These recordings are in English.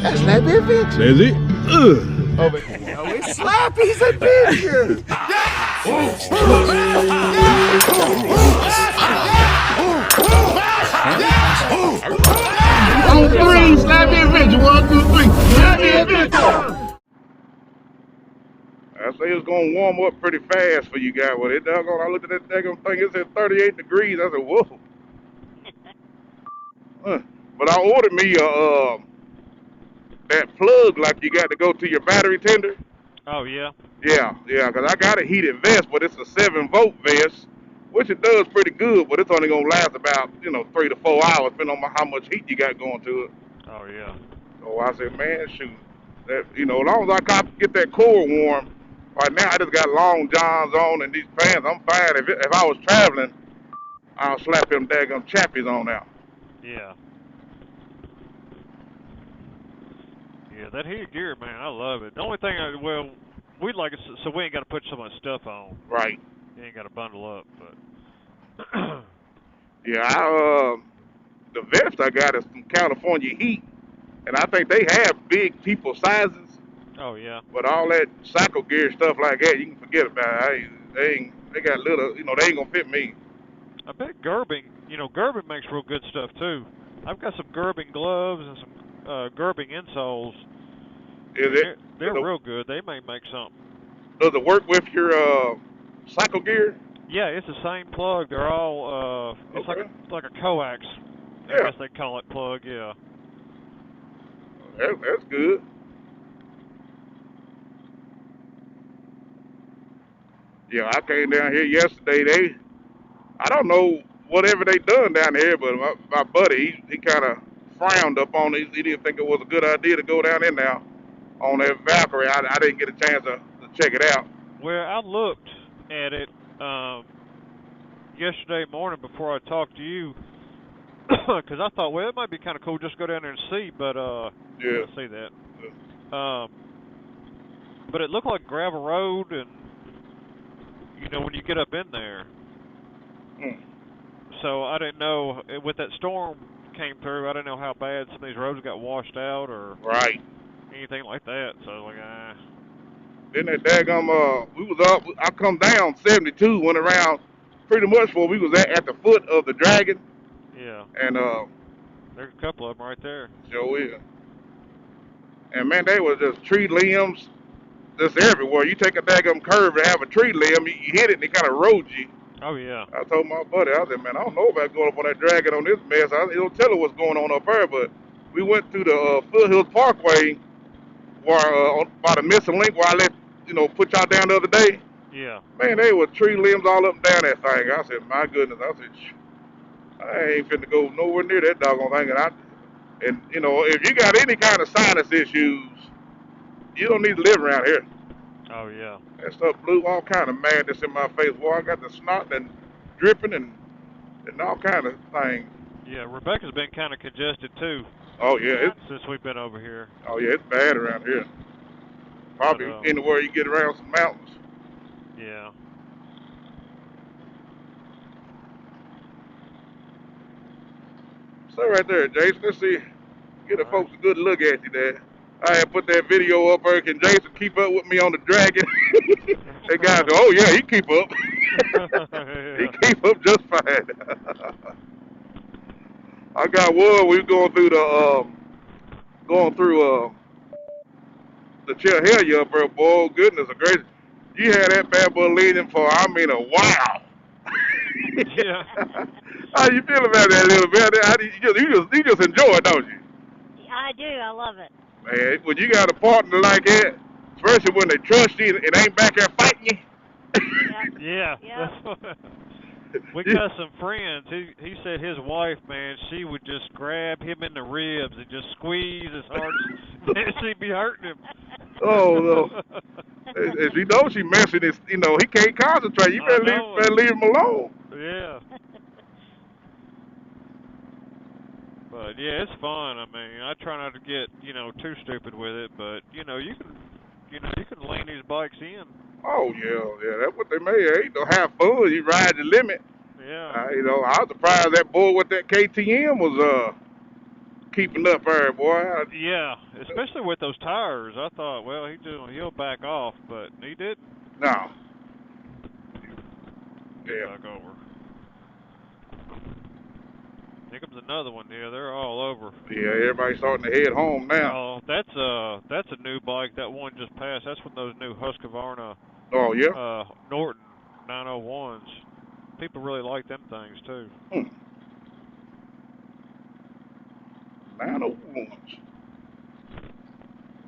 That's Slappy Adventure. Is it? Ugh. Oh, but no, it's Slappy's Adventure. On three, Slappy Adventure. 1, 2, 3. Slappy Adventure. I say it's gonna warm up pretty fast for you guys. Well, I looked at that daggone thing. It said 38 degrees. I said, whoa. But I ordered me that plug like you got to go to your battery tender. Oh yeah. Yeah, because I got a heated vest, but it's a 7-volt vest, which it does pretty good, but it's only gonna last about 3 to 4 hours, depending on how much heat you got going to it. Oh yeah. So I said, man, shoot, that as long as I can get that core warm. Right now, I just got long johns on and these pants. I'm fine. If I was traveling, I'll slap them daggum chappies on now. Yeah. Yeah, that heated gear, man, I love it. The only thing, we like it so we ain't got to put so much stuff on. Right. You ain't got to bundle up, but. Yeah, the vest I got is from California Heat, and I think they have big people sizes. Oh yeah. But all that cycle gear stuff like that, you can forget about it. They got little, they ain't gonna fit me. I bet Gerbing, Gerbing makes real good stuff too. I've got some Gerbing gloves and some Gerbing insoles. They're real good. They may make something. Does it work with your cycle gear? Yeah, it's the same plug. They're all it's okay. like a coax. I guess they call it plug. Yeah. That's good. Yeah, I came down here yesterday. I don't know whatever they done down here, but my buddy, he kind of frowned up on it. He didn't think it was a good idea to go down in there on that Valkyrie. I didn't get a chance to check it out. Well, I looked at it yesterday morning before I talked to you, because I thought, well, it might be kind of cool just go down there and see, but yeah, I see that. But it looked like gravel road, and when you get up in there. So I didn't know, with that storm came through, I didn't know how bad some of these roads got washed out or anything like that. So Then that daggum, we was up, I come down 72, went around pretty much where we was at the foot of the dragon. Yeah. And there's a couple of them right there. Sure is. And man, they was just tree limbs just everywhere. You take a daggum curve and have a tree limb, you hit it and it kind of roads you. Oh, yeah. I told my buddy, I said, man, I don't know about going up on that dragon on this mess. He don't tell her what's going on up there, but we went through the Foothills Parkway where by the missing link where I let, put y'all down the other day. Yeah. Man, they were tree limbs all up and down that thing. I said, my goodness. I said, I ain't finna go nowhere near that doggone thing. And if you got any kind of sinus issues, you don't need to live around here. Oh, yeah. That stuff blew all kind of madness in my face. Boy, I got the snot and dripping and all kind of things. Yeah, Rebecca's been kind of congested, too. Oh, yeah. Since we've been over here. Oh, yeah, it's bad around here. Probably anywhere you get around some mountains. Yeah. Stay right there, Jason. Let's see. Get the folks a good look at you there. I had put that video up there. Can Jason keep up with me on the dragon? That guy go, oh yeah, he keep up. He keep up just fine. I got one. We going through the Chill Hell up there, boy. Goodness gracious. You had that bad boy leading for, a while. Yeah. How you feel about that little bit? You just enjoy it, don't you? I do. I love it. Man, when you got a partner like that, especially when they trust you and ain't back there fighting you. Yeah. We got some friends. He said his wife, man, she would just grab him in the ribs and just squeeze as hard as she'd be hurting him. Oh no! As you know, she messing his. He can't concentrate. You better leave him alone. Yeah. But yeah, it's fun. I mean, I try not to get too stupid with it, but you can lean these bikes in. Oh yeah, that's what they made. Ain't no have fun. You ride the limit. Yeah. I was surprised that boy with that KTM was keeping up there, boy. Yeah, especially with those tires. I thought, well, he'll back off, but he didn't. No. Get Yeah. back over. Here comes another one here. They're all over. Yeah, everybody's starting to head home now. Oh, that's a new bike. That one just passed. That's one of those new Husqvarna Oh, yeah? Norton 901s. People really like them things too. 901s.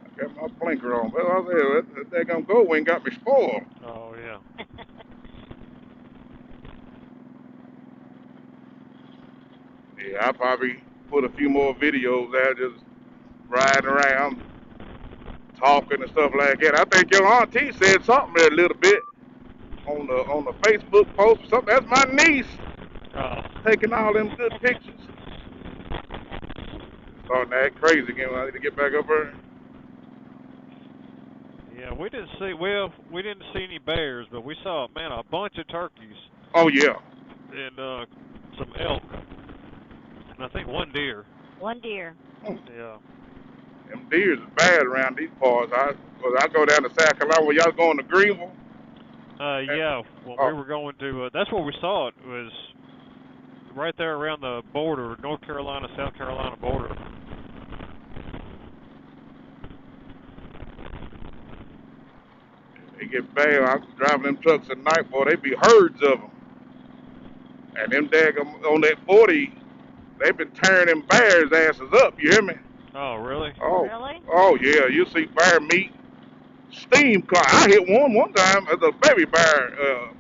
I got my blinker on. Well, I said, that gonna go ain't got me spoiled. Oh yeah. Yeah, I probably put a few more videos out just riding around, talking and stuff like that. I think your auntie said something there a little bit on the Facebook post or something. That's my niece taking all them good pictures. Starting to act crazy again. I need to get back up there. Yeah, we didn't see any bears, but we saw a bunch of turkeys. Oh yeah. And some elk. And I think one deer. One deer. Yeah. Them deers is bad around these parts. I go down to South Carolina when y'all going to Greenville. Yeah. When we were going to, that's where we saw it. Was right there around the border, North Carolina, South Carolina border. They get bad. I was driving them trucks at night, boy. They be herds of them. And them daggum on that 40, they been tearing them bears' asses up. You hear me? Oh, really? Oh, Really? oh yeah. You see bear meat, steam car. I hit one time as a baby bear.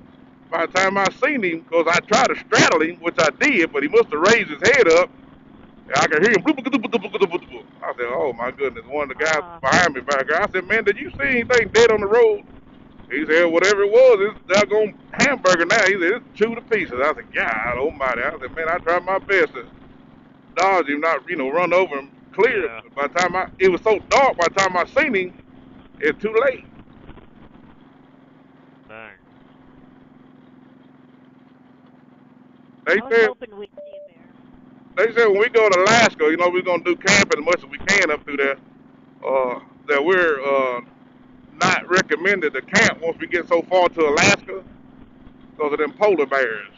By the time I seen him, because I tried to straddle him, which I did, but he must have raised his head up. And I could hear him. I said, oh my goodness. One of the guys behind me back there. I said, man, did you see anything dead on the road? He said, whatever it was, it's doggone hamburger now. He said, it's chewed to pieces. I said, God almighty. I said, man, I tried my best to dodge him, not, run over him clear. Yeah. By the time it was so dark, by the time I seen him, it's too late. Dang. They I was said, hoping we'd see a bear. they said when we go to Alaska, we're going to do camping as much as we can up through there, that we're not recommended to camp once we get so far to Alaska because of them polar bears.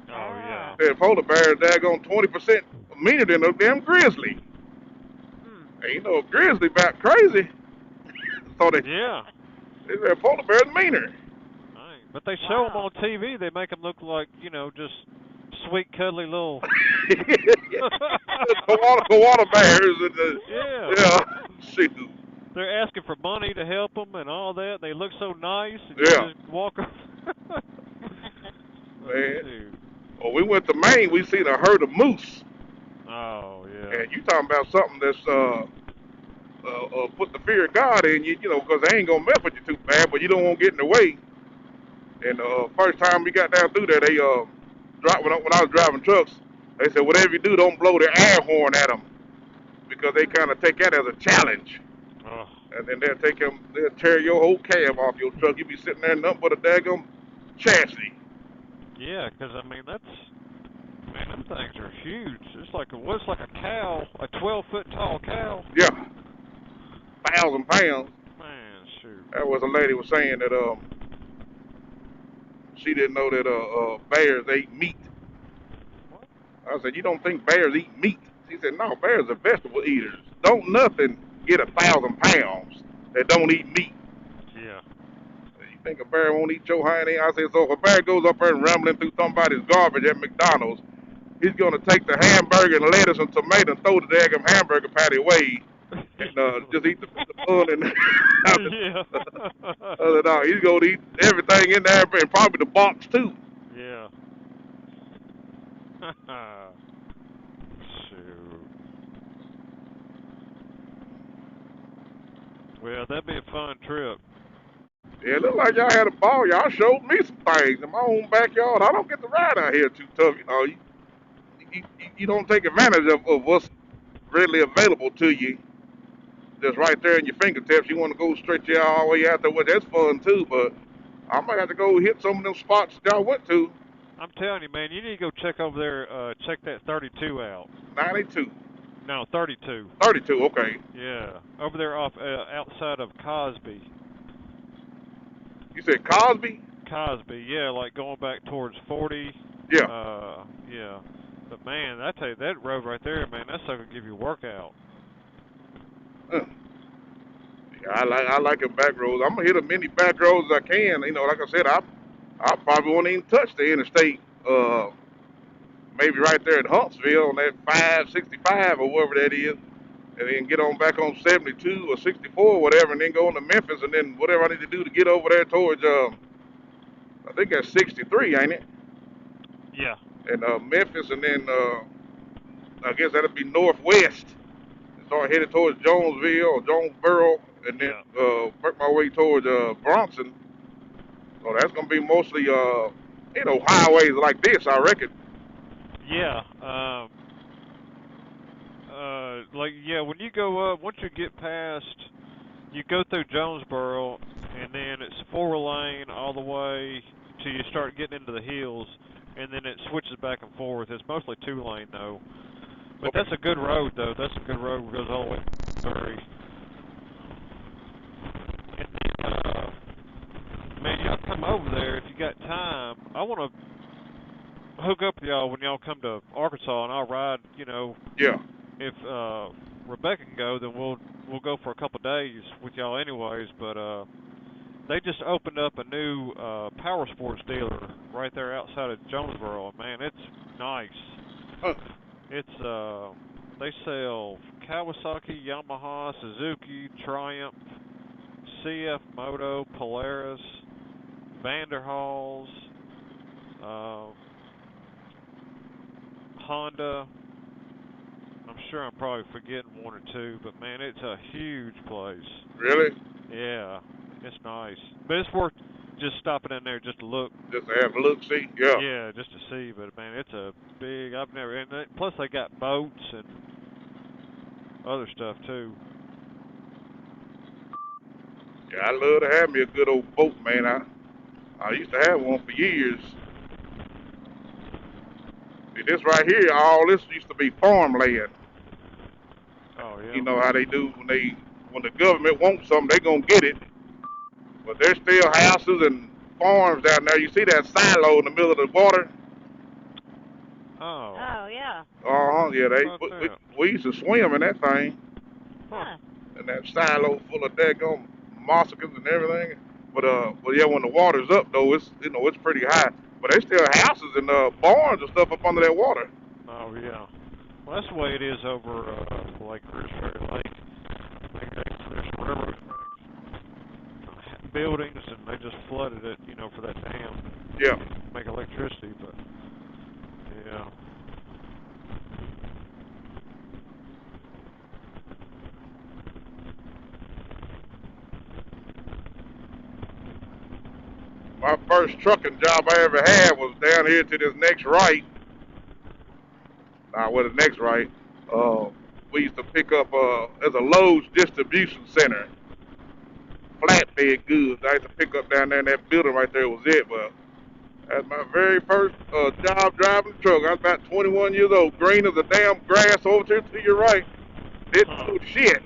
Oh, yeah. The polar bears, they're going 20% meaner than a damn grizzly. And a grizzly about crazy. So they said polar bears meaner. Dang. But they show them on TV. They make them look like, just sweet, cuddly little... koala bears. And Yeah. Shoot. They're asking for money to help them and all that. They look so nice. And Yeah. you just walk Man. Well, we went to Maine. We seen a herd of moose. Oh, yeah. And you talking about something that's put the fear of God in you, because they ain't gonna mess with you too bad, but you don't want to get in the way. And first time we got down through there, they when I was driving trucks, they said whatever you do, don't blow the air horn at them, because they kind of take that as a challenge. Oh. And then they'll tear your whole cab off your truck. You be sitting there nothing but a daggum chassis. Yeah, because them things are huge. It's like a cow, a 12-foot tall cow. Yeah, 1,000 pounds. Man, shoot. That was a lady was saying that she didn't know that bears ate meat. What? I said, you don't think bears eat meat? She said, no, bears are vegetable eaters. Don't nothing get 1,000 pounds that don't eat meat. Yeah. You think a bear won't eat your hind end? I said, so if a bear goes up there and rambling through somebody's garbage at McDonald's, he's going to take the hamburger and lettuce and tomato and throw the daggum hamburger patty away and just eat the bun. And Yeah. I said, no, he's going to eat everything in there and probably the box too. Yeah. Shoot. Well, that'd be a fun trip. Yeah, it looked like y'all had a ball. Y'all showed me some things in my own backyard. I don't get to ride out here too tough. You don't take advantage of what's readily available to you just right there in your fingertips. You want to go straight there all the way out there, well, that's fun too, but I might have to go hit some of them spots that y'all went to. I'm telling you, man, you need to go check over there, check that 32 out. 92. No, 32. 32, okay. Yeah, over there off outside of Cosby. You said Cosby? Cosby, yeah, like going back towards 40. Yeah. Yeah. But man, I tell you, that road right there, man, that's not gonna give you a workout. Yeah, I like them back roads. I'm gonna hit as many back roads as I can. You know, like I said, I probably won't even touch the interstate. Maybe right there at Huntsville on that 565 or whatever that is, and then get on back on 72 or 64 or whatever, and then go on to Memphis, and then whatever I need to do to get over there towards I think that's 63, ain't it? Yeah. And Memphis, and then I guess that'll be northwest. Start headed towards Jonesville or Jonesboro, and then work my way towards Bronson. So that's gonna be mostly highways like this, I reckon. Yeah. When you go up, once you get past, you go through Jonesboro, and then it's 4-lane all the way till you start getting into the hills, and then it switches back and forth. It's mostly 2-lane though. But Okay. that's a good road though. That's a good road that goes all the way to Missouri. And then, man, y'all come over there if you got time. I want to hook up with y'all when y'all come to Arkansas, and I'll ride. Yeah. If Rebecca can go, then we'll go for a couple days with y'all anyways. But they just opened up a new power sports dealer right there outside of Jonesboro. Man, it's nice. Huh. It's they sell Kawasaki, Yamaha, Suzuki, Triumph, CF Moto, Polaris, Vanderhaals, Honda. I'm sure I'm probably forgetting one or two, but man, it's a huge place. Really? Yeah, it's nice. But it's worth just stopping in there just to look. Just to have a look, see? Yeah. Yeah, just to see. But man, it's a big. I've never. And plus, they got boats and other stuff too. Yeah, I love to have me a good old boat, man. I used to have one for years. See, this right here, all this used to be farmland. Oh yeah. You know how they do when the government wants something, they gonna get it. But there's still houses and farms down there. You see that silo in the middle of the water? Oh. Oh, yeah. Yeah. How about that? We used to swim in that thing, Huh. in that silo full of daggone mossicas and everything. But yeah, when the water's up though, it's pretty high. But there's still houses and barns and stuff up under that water. Oh yeah. Well, that's the way it is over Lake Cruiseferry Lake. There's railroad tracks, buildings, and they just flooded it, for that dam. Yeah. Make electricity, but yeah. My first trucking job I ever had was down here to this next right. The next right. We used to pick up as a Lowe's distribution center, flatbed goods. I used to pick up down there in that building right there was it. But that's my very first job driving the truck. I was about 21 years old. Green as a damn grass over to your right. Didn't know shit.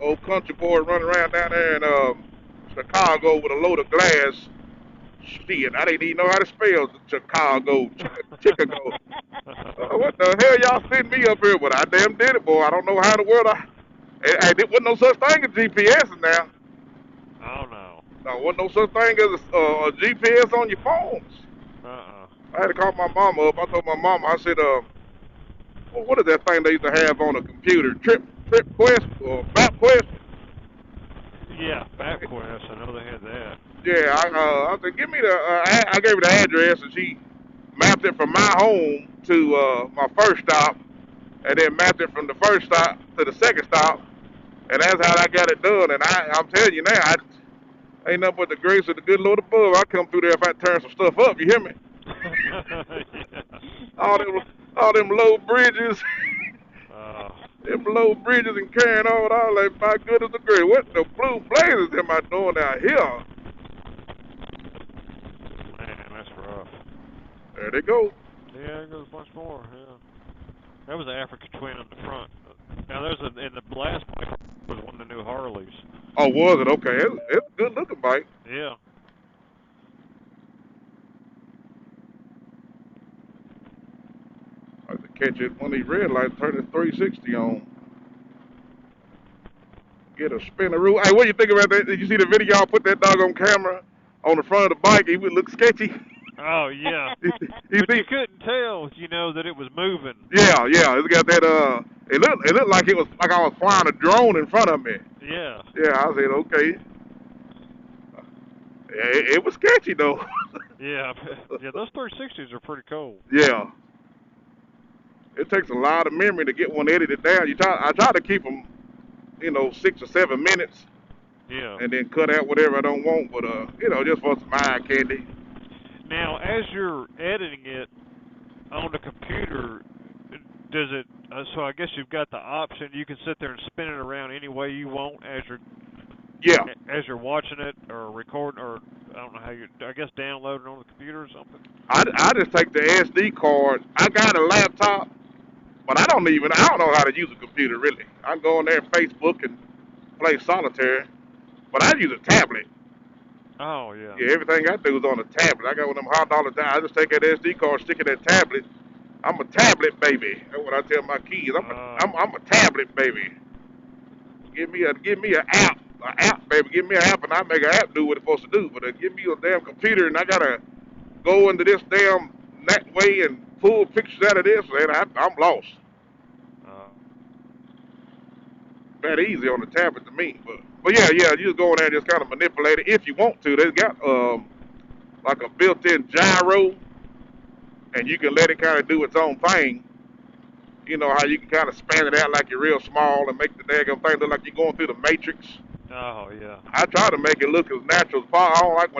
Old country boy running around down there in Chicago with a load of glass. Shit, I didn't even know how to spell Chicago. Chicago. What the hell y'all sent me up here? But I damn did it, boy. I don't know how in the world there wasn't no such thing as GPS now. Oh no. No, wasn't no such thing as a GPS on your phones. I had to call my mama up. I told my mama, I said, well, what is that thing they used to have on a computer? Trip Quest or Map Quest? Yeah, MapQuest. I know they had that. Yeah, I said, give me I gave her the address, and she mapped it from my home to my first stop, and then mapped it from the first stop to the second stop, and that's how I got it done. And I'm telling you now, ain't nothing but the grace of the good Lord above. I come through there if I turn some stuff up, you hear me? Yeah. all them low bridges. Them low bridges and carrying on, all like, my goodness the great. What the blue blazes am I doing out here? Man, that's rough. There they go. Yeah, there goes much more, yeah. That was the Africa Twin on the front. Now there's in the last bike was one of the new Harleys. Oh, was it? Okay, it's a good looking bike. Yeah. I had to catch it when these red lights turn the 360 on. Get a spinneroo. Hey, what do you think about that? Did you see the video? Y'all put that dog on camera on the front of the bike. He would look sketchy. Oh yeah. you But you couldn't tell, that it was moving. Yeah, yeah. It's got that. It looked like it was like I was flying a drone in front of me. Yeah. Yeah, I said okay. It was sketchy though. Yeah. Yeah. Those 360s are pretty cool. Yeah. It takes a lot of memory to get one edited down. I try to keep them, 6 or 7 minutes, Yeah. and then cut out whatever I don't want. But just for some eye candy. Now, as you're editing it on the computer, does it? So I guess you've got the option. You can sit there and spin it around any way you want as you're watching it or recording, or I don't know how you. I guess downloading on the computer or something. I just take the SD card. I got a laptop, but I don't know how to use a computer really. I go on there and Facebook and play solitaire, but I use a tablet. Oh yeah. Yeah, everything I do is on a tablet. I got one of them hot dollar. I just take that SD card, stick it in that tablet. I'm a tablet baby. That's what I tell my kids. I'm a tablet baby. Give me an app, baby. Give me an app, and I make an app do what it's supposed to do. But give me a damn computer, and I gotta go into this damn that way and pull pictures out of this, and I'm lost. That easy on the tablet to me, but yeah, you just go in there and just kind of manipulate it if you want to. They've got like a built-in gyro, and you can let it kind of do its own thing. You know how you can kind of span it out like you're real small and make the daggone thing look like you're going through the Matrix. Oh yeah. I try to make it look as natural as possible. I don't like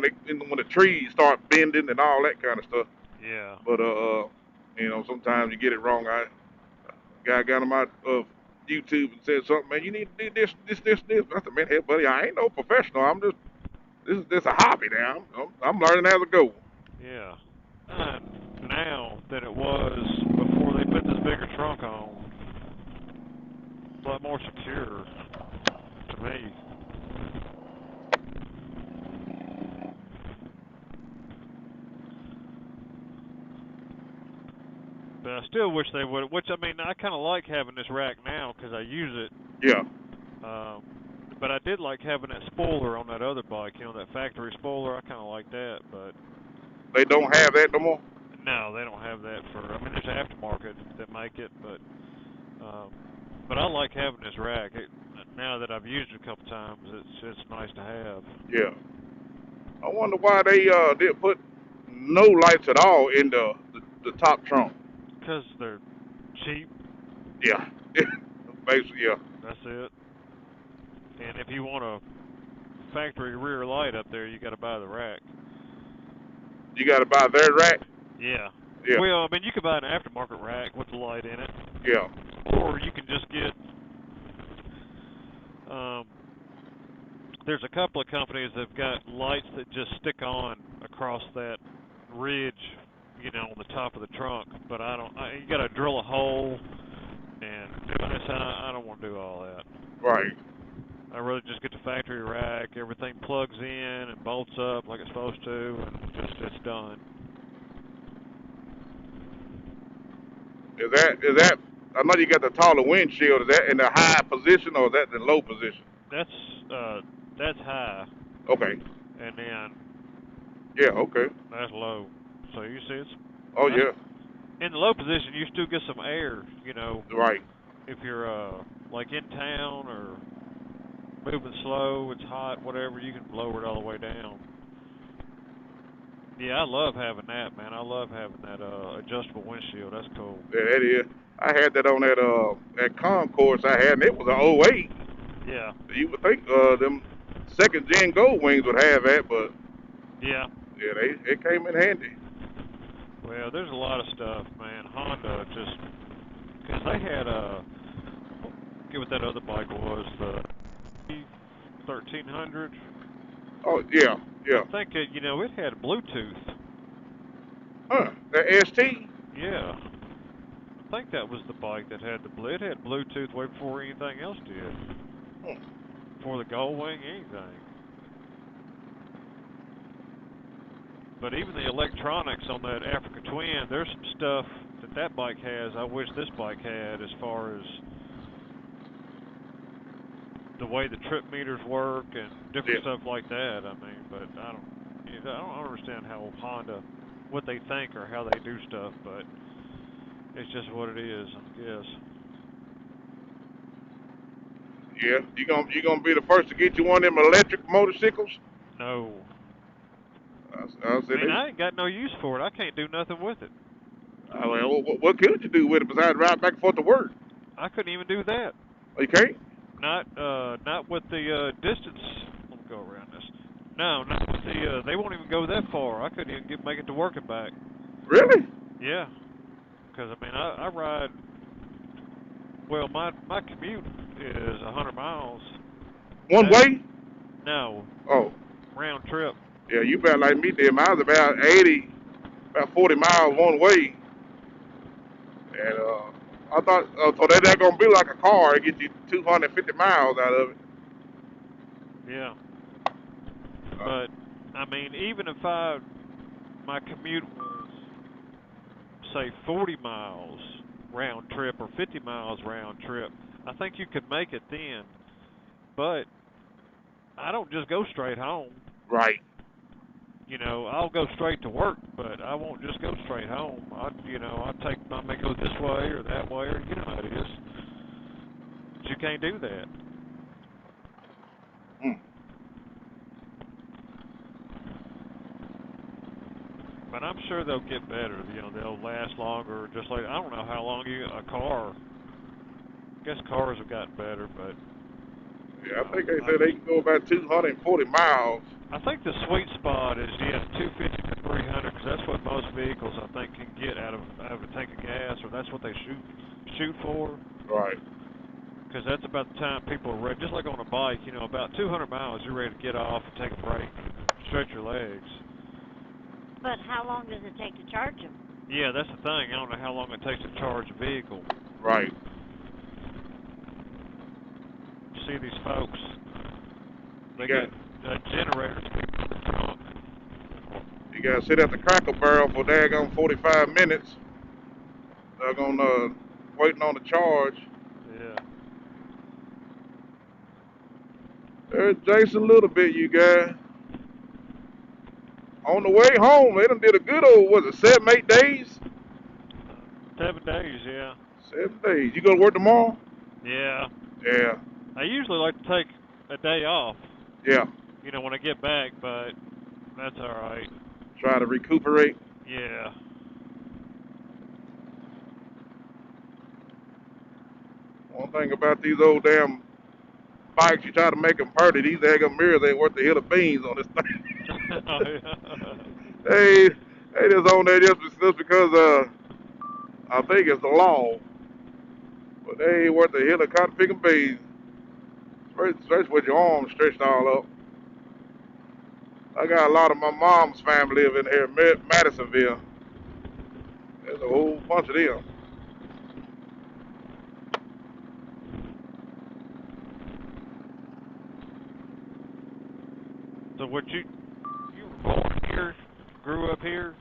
when the trees start bending and all that kind of stuff. Yeah. But sometimes you get it wrong. A guy got on my YouTube and said something, man, you need to do this. I said, man, hey buddy, I ain't no professional. This is a hobby now. I'm learning as I go. Yeah. Now than it was before they put this bigger trunk on. A lot more secure to me. But I still wish they would. Which I mean, I kind of like having this rack now because I use it. Yeah. But I did like having that spoiler on that other bike. That factory spoiler. I kind of like that, but they don't have that no more. No, they don't have that I mean, there's aftermarket that make it, but I like having this rack. Now that I've used it a couple times, it's nice to have. Yeah. I wonder why they did put no lights at all in the top trunk. Because they're cheap. Yeah. Basically, yeah. That's it. And if you want a factory rear light up there, you got to buy the rack. You got to buy their rack? Yeah. Yeah. Well, I mean, you could buy an aftermarket rack with the light in it. Yeah. Or you can just get. There's a couple of companies that've got lights that just stick on across that ridge, on the top of the trunk. But you got to drill a hole and do this. I don't want to do all that. Right. I really just get the factory rack. Everything plugs in and bolts up like it's supposed to, and it's done. Is that? I know you got the taller windshield. Is that in the high position or is that in the low position? That's high. Okay. And then. Yeah. Okay. That's low. So you see it's. Oh yeah. In the low position, you still get some air. Right. If you're like in town or moving slow, it's hot, whatever, you can lower it all the way down. Yeah, I love having that, man. I love having that adjustable windshield. That's cool. Yeah, that is. I had that on that concourse I had, and it was an '08. Yeah. You would think them second gen Gold Wings would have that, but yeah, they came in handy. Well, there's a lot of stuff, man. Honda just because they had get what that other bike was, the 1300. Oh yeah. I think it had Bluetooth. Huh? The ST? Yeah. think that was the bike that had it had Bluetooth way before anything else did. Hmm. Before the Gold Wing, anything. But even the electronics on that Africa Twin, there's some stuff that bike has I wish this bike had, as far as the way the trip meters work and different stuff like that. I mean, but I don't understand how Honda, what they think or how they do stuff, but it's just what it is, I guess. Yeah, you gonna be the first to get you one of them electric motorcycles? No. I I said, mean, I ain't got no use for it. I can't do nothing with it. what could you do with it besides ride back and forth to work? I couldn't even do that. Oh, you can't? Not with the distance. Let me go around this. No, not with the. They won't even go that far. I couldn't even make it to work and back. Really? Yeah, because I mean, I ride. Well, my commute is 100 miles. One way? No, Oh, round trip. yeah, you about like me then. Mine's about 80, about 40 miles one way. And I thought, so that gonna be like a car. It gets you 250 miles out of it. Yeah, Uh, but I mean, even if my commute was, say, 40 miles round trip or 50 miles round trip, I think you could make it then. But I don't just go straight home. right. You know, I'll go straight to work, but I won't just go straight home. I may go this way or that way, or you know how it is. But you can't do that. Mm. But I'm sure they'll get better. You know, they'll last longer. Just like, I don't know how long a car. I guess cars have gotten better, but Yeah, I think they said they can go about 240 miles. I think the sweet spot is 250 to 300, because that's what most vehicles I think can get out of a tank of gas, or that's what they shoot for. Right. Because that's about the time people are ready. Just like on a bike, you know, about 200 miles, you're ready to get off and take a break, stretch your legs. But how long does it take to charge them? Yeah, that's the thing. I don't know how long it takes to charge a vehicle. Right. See these folks, they got generators in the trunk. You gotta sit at the Cracker Barrel for daggone 45 minutes. They're gonna waiting on the charge. Yeah. There's Jason Lil-Bit, you guys. On the way home, they done did a good old, was it 7, 8 days? 7 days, yeah. 7 days. You go to work tomorrow? Yeah. Yeah. I usually like to take a day off, Yeah. you know, when I get back, but that's all right. Try to recuperate. Yeah. One thing about these old damn bikes, you try to make them pretty, these daggone mirrors ain't worth the hill of beans on this thing. Oh, yeah. they just on there just because I think it's the law. But they ain't worth the hill of cotton picking beans. Especially with your arms stretched all up. I got a lot of my mom's family live in here in Madisonville. There's a whole bunch of them. So you were born here, grew up here?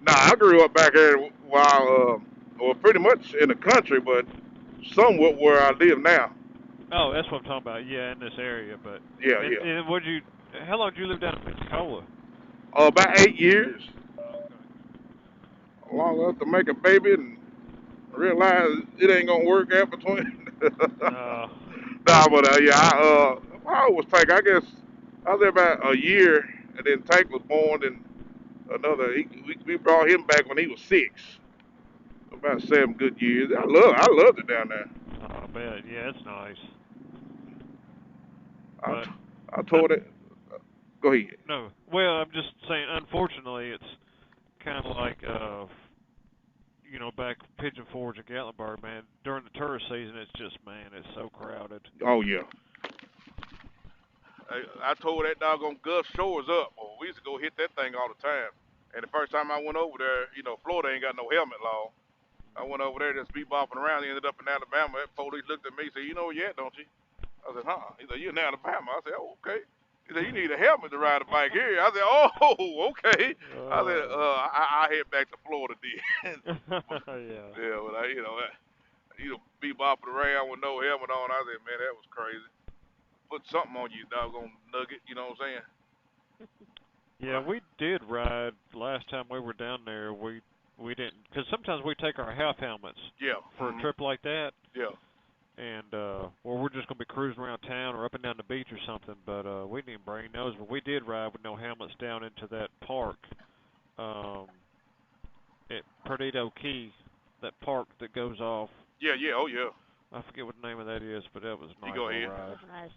Nah, I grew up back here while, well, pretty much in the country, but somewhat where I live now. Oh, that's what I'm talking about. Yeah, in this area, but Yeah, and, yeah. and how long did you live down in Pensacola? About 8 years. Okay. Long enough to make a baby and realize it ain't gonna work out between. Uh, Nah, but yeah, I always Tank. I guess I was there about a year, and then Tank was born, and we brought him back when he was 6. About 7 good years. I loved it down there. I bet. Yeah, it's nice. I, But I I'm told it. Go ahead. no. Well, I'm just saying. Unfortunately, it's kind of like back Pigeon Forge and Gatlinburg, man. During the tourist season, it's just, man, it's so crowded. Oh yeah. I tore that doggone Gulf Shores up. Boy. We used to go hit that thing all the time. And the first time I went over there, Florida ain't got no helmet law. I went over there just bebopping around. He ended up in Alabama. That police looked at me and said, "You know where you at, don't you?" I said, "Huh?" He said, "You're in Alabama." I said, "Oh, okay." He said, "You need a helmet to ride a bike here." I said, "Oh, okay." I said, I head back to Florida then." Yeah. Yeah, but be bopping around with no helmet on. I said, "Man, that was crazy." Put something on you, doggone nugget. You know what I'm saying? But Yeah, we did ride last time we were down there. We didn't, because sometimes we take our half helmets yeah, for a trip like that, yeah. and or we're just gonna be cruising around town or up and down the beach or something. But we didn't bring those. But we did ride with no helmets down into that park, um, at Perdido Key, that park that goes off. Yeah, yeah, oh yeah. I forget what the name of that is, but that was a You nice go little ahead. That ride. was nice.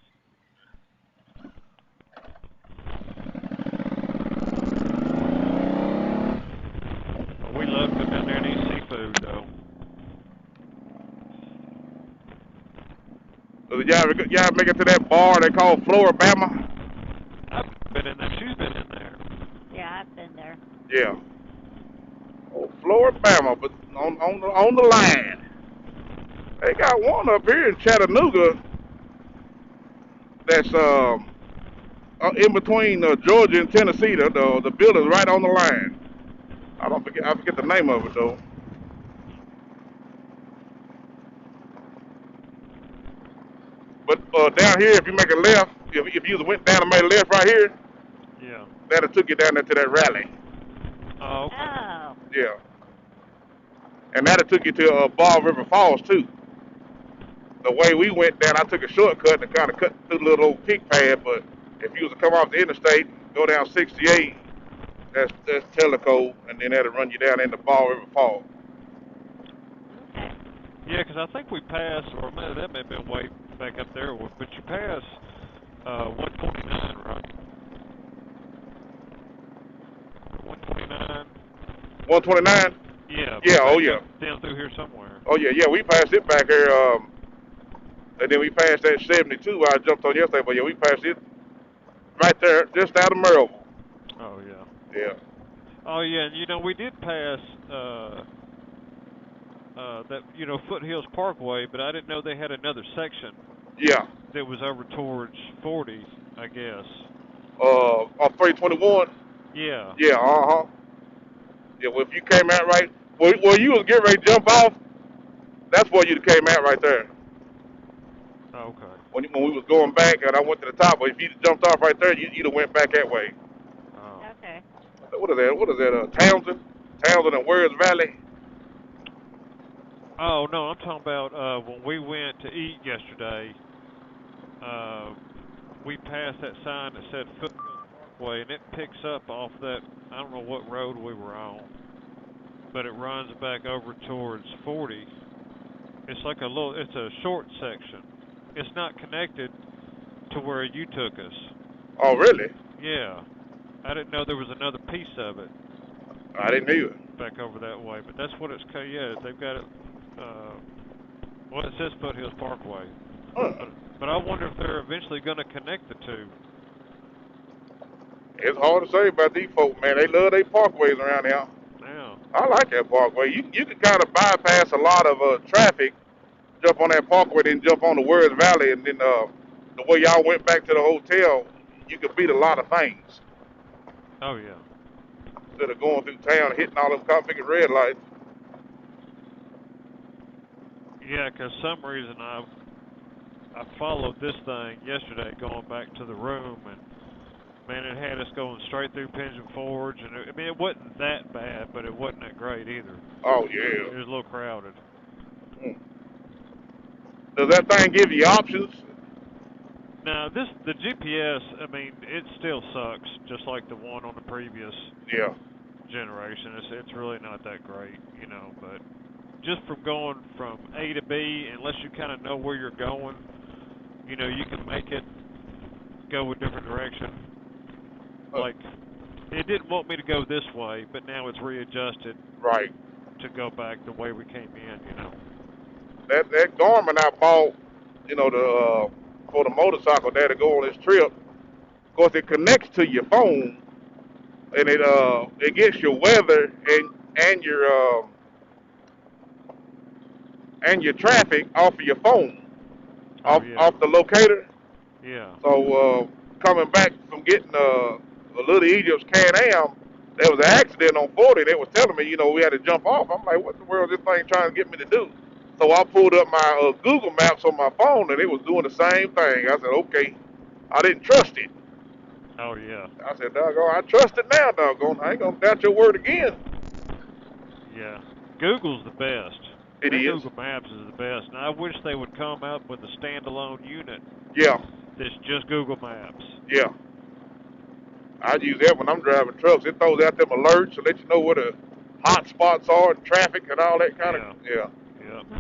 We love to go down there and eat seafood, though. So y'all make it to that bar they call Floribama? I've been in there. She's been in there. Yeah, I've been there. Yeah. Oh, Floribama, but on the line. They got one up here in Chattanooga that's in between Georgia and Tennessee. The building's right on the line. I forget the name of it though. But down here, if you make a left, if you went down and made a left right here, Yeah. that'll took you down there to that rally. Oh, okay. Oh. Yeah. And that'll took you to Ball River Falls too. The way we went down, I took a shortcut and kind of cut through the little old kick pad. But if you was to come off the interstate, go down 68, that's Tellico, and then that'll run you down into Ball River Falls. Okay. Yeah, because I think we passed, or maybe that may have been way back up there, but you passed 129, right? 129. 129? Yeah, Yeah, oh back yeah. up down through here somewhere. Oh yeah, we passed it back here, and then we passed that 72 where I jumped on yesterday, but yeah, we passed it right there, just out of Maryville. Oh yeah. Yeah. Oh yeah, and we did pass that Foothills Parkway, but I didn't know they had another section Yeah. that was over towards 40, I guess. On 321? Yeah. Yeah, uh-huh. Yeah, well, if you came out right, where you was getting ready to jump off, that's where you came out right there. Okay. When we was going back and I went to the top, but if you jumped off right there, you'd have went back that way. Oh. Okay. What is that? What is that? Townsend and Wards Valley? Oh no, I'm talking about when we went to eat yesterday. Uh, we passed that sign that said Foothills Parkway, and it picks up off that. I don't know what road we were on, but it runs back over towards 40. It's like it's a short section. It's not connected to where you took us. Oh, really? Yeah, I didn't know there was another piece of it I didn't either. back over that way, but that's what it's called. Yeah, they've got it. Well, it says Foothills Parkway, Huh. but I wonder if they're eventually going to connect the two. It's hard to say about these folks, man. They love their parkways around here. Yeah. I like that parkway. You can kind of bypass a lot of traffic, jump on that parkway, then jump on the Wards Valley, and then the way y'all went back to the hotel, you could beat a lot of things Oh yeah. instead of going through town, hitting all them configured red lights. Yeah, 'cause some reason I followed this thing yesterday going back to the room, and man, it had us going straight through Pigeon Forge, and I mean it wasn't that bad, but it wasn't that great either. Oh It yeah. was a little crowded. Hmm. Does that thing give you options? Now the GPS, I mean, it still sucks, just like the one on the previous Yeah. generation. It's really not that great, but just from going from A to B, unless you kind of know where you're going, you can make it go a different direction. Huh. Like, it didn't want me to go this way, but now it's readjusted Right. to go back the way we came in. That Garmin I bought, the for the motorcycle there to go on this trip. Of course, it connects to your phone, and it gets your weather and your and your traffic off of your phone, Oh yeah. off the locator. Yeah. So coming back from getting a Little Egypt's Can-Am, there was an accident on 40. They was telling me, we had to jump off. I'm like, what the world is this thing trying to get me to do? So I pulled up my Google Maps on my phone, and it was doing the same thing. I said, okay. I didn't trust it. Oh yeah. I said, doggone, I trust it now, doggone. I ain't gonna doubt your word again. Yeah. Google's the best. It Their is. Google Maps is the best. And I wish they would come up with a standalone unit Yeah, that's just Google Maps. yeah. I use that when I'm driving trucks. It throws out them alerts to let you know where the hot spots are, and traffic, and all that kind of. Yeah. Yeah. Yeah.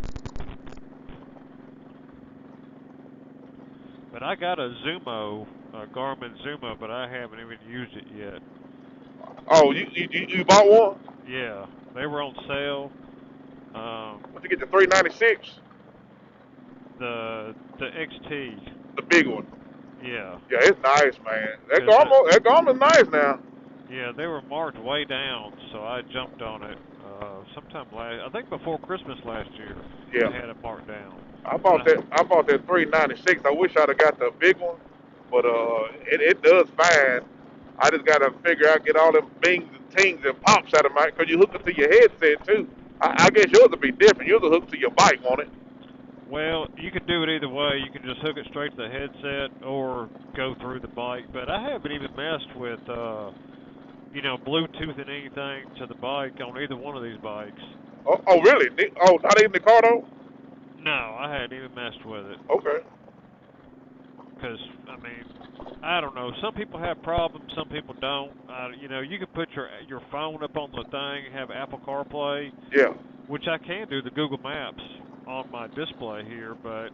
But I got a Zumo, a Garmin Zumo, but I haven't even used it yet. Oh, you bought one? Yeah, they were on sale. What you get the 396? The XT. The big one. Yeah. Yeah, it's nice, man. That 'Cause Garmin's nice now. yeah, they were marked way down, so I jumped on it sometime I think before Christmas last year. Yeah. They had it marked down. I bought that 396. I wish I'd have got the big one, but it does fine. I just gotta figure out get all them bings and tings and pops out of my, cause you hook it to your headset too. I guess yours will be different. Yours will hook to your bike, won't it? Well, you can do it either way. You can just hook it straight to the headset or go through the bike. But I haven't even messed with, Bluetooth and anything to the bike on either one of these bikes. Oh really? Oh, not even the Cardo? No, I hadn't even messed with it. Okay. Because, I don't know. Some people have problems, some people don't. You can put your phone up on the thing and have Apple CarPlay, Yeah. which I can do the Google Maps on my display here, but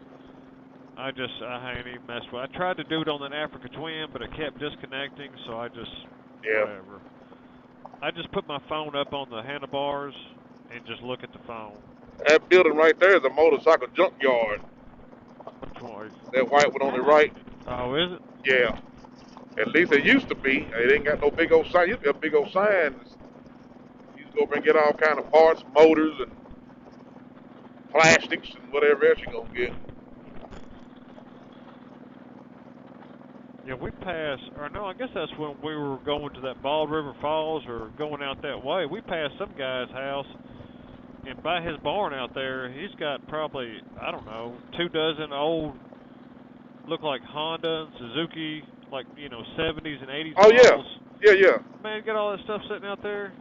I ain't even messed with it. I tried to do it on an Africa Twin, but it kept disconnecting, so Yeah. whatever. I just put my phone up on the handlebars and just look at the phone. That building right there is a motorcycle junkyard. Which one? That white one on the right. Oh, is it? Yeah. At least it used to be. It ain't got no big old sign. Used to be a big old sign. You can go over and get all kind of parts, motors, and plastics, and whatever else you gonna get. Yeah, we passed, or no, I guess that's when we were going to that Bald River Falls or going out that way. We passed some guy's house, and by his barn out there, he's got probably, I don't know, 24 old, look like Honda and Suzuki, 70s and 80s Oh yeah, models. yeah. Man, get all that stuff sitting out there.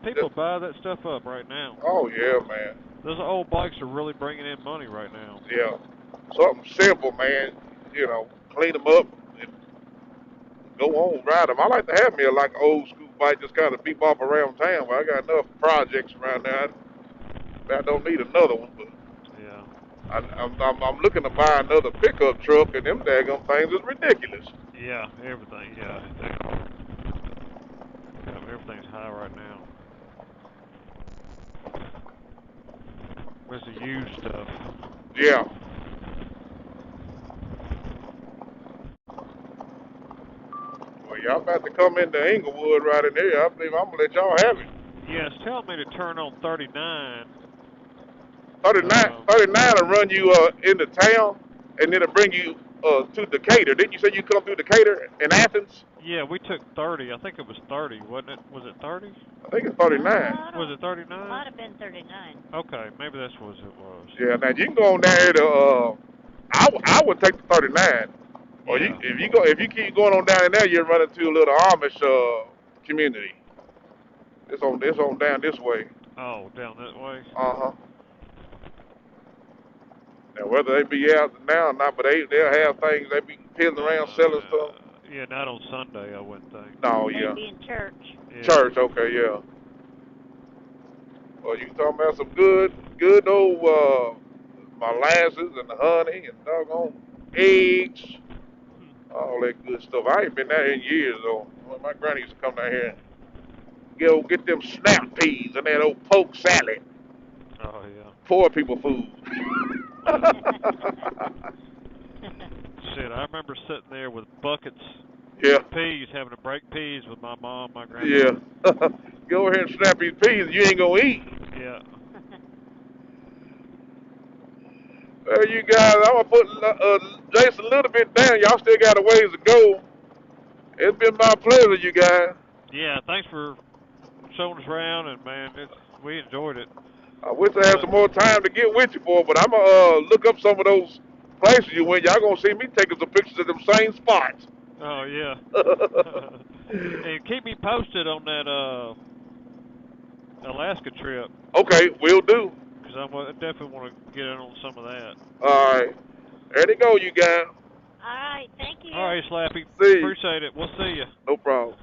People buy that stuff up right now. Oh yeah, man. Those old bikes are really bringing in money right now. Yeah. Something simple, man. Clean them up and go on, ride them. I like to have me a old school bike, just kind of beep off around town. But I got enough projects around there. I don't need another one, but Yeah. I'm looking to buy another pickup truck, and them daggone things is ridiculous. Yeah, everything. Yeah, they are. Yeah, everything's high right now. Where's the used stuff? Yeah. Well, y'all about to come into Inglewood right in there. I believe I'm gonna let y'all have it. Yeah, it's telling me to turn on 39. 39 will run you into town, and then it'll bring you to Decatur. Didn't you say you come through Decatur in Athens? Yeah, we took 30. I think it was 30, wasn't it? Was it 30? I think it's 39. Was it 39? Might have been 39. Okay, maybe that's what it was. Yeah, now you can go on down here to. I would take the 39. Or Yeah. if you keep going on down in there, you'll run into a little Amish community. It's on down this way. Oh, down that way? Uh-huh. Now, whether they be out now or not, but they'll have things, they be peeling around selling stuff. Yeah, not on Sunday, I wouldn't think. No, They'd yeah. be in church. Yeah. Church, okay, yeah. Well, you talking about some good old molasses and the honey and doggone eggs, all that good stuff. I ain't been down here in years, though. Well, my granny used to come down here and get them snap peas and that old poke salad. Oh, yeah. Poor people food. Shit, I remember sitting there with buckets Yeah. of peas, having to break peas with my mom, my grandma. Yeah. Go over here and snap these peas, you ain't gonna eat. Yeah. You guys, I'm gonna put Jason Lil-Bit down. Y'all still got a ways to go. It's been my pleasure, you guys. Yeah, thanks for showing us around, and man, we enjoyed it. I wish I had some more time to get with you for, but I'm gonna look up some of those places you went. Y'all gonna see me taking some pictures of them same spots. Oh yeah. And keep me posted on that Alaska trip. Okay, will do. Because I definitely want to get in on some of that. All right, there they go, you guys. All right, thank you. All right, Slappy. See you. Appreciate it. We'll see you. No problem.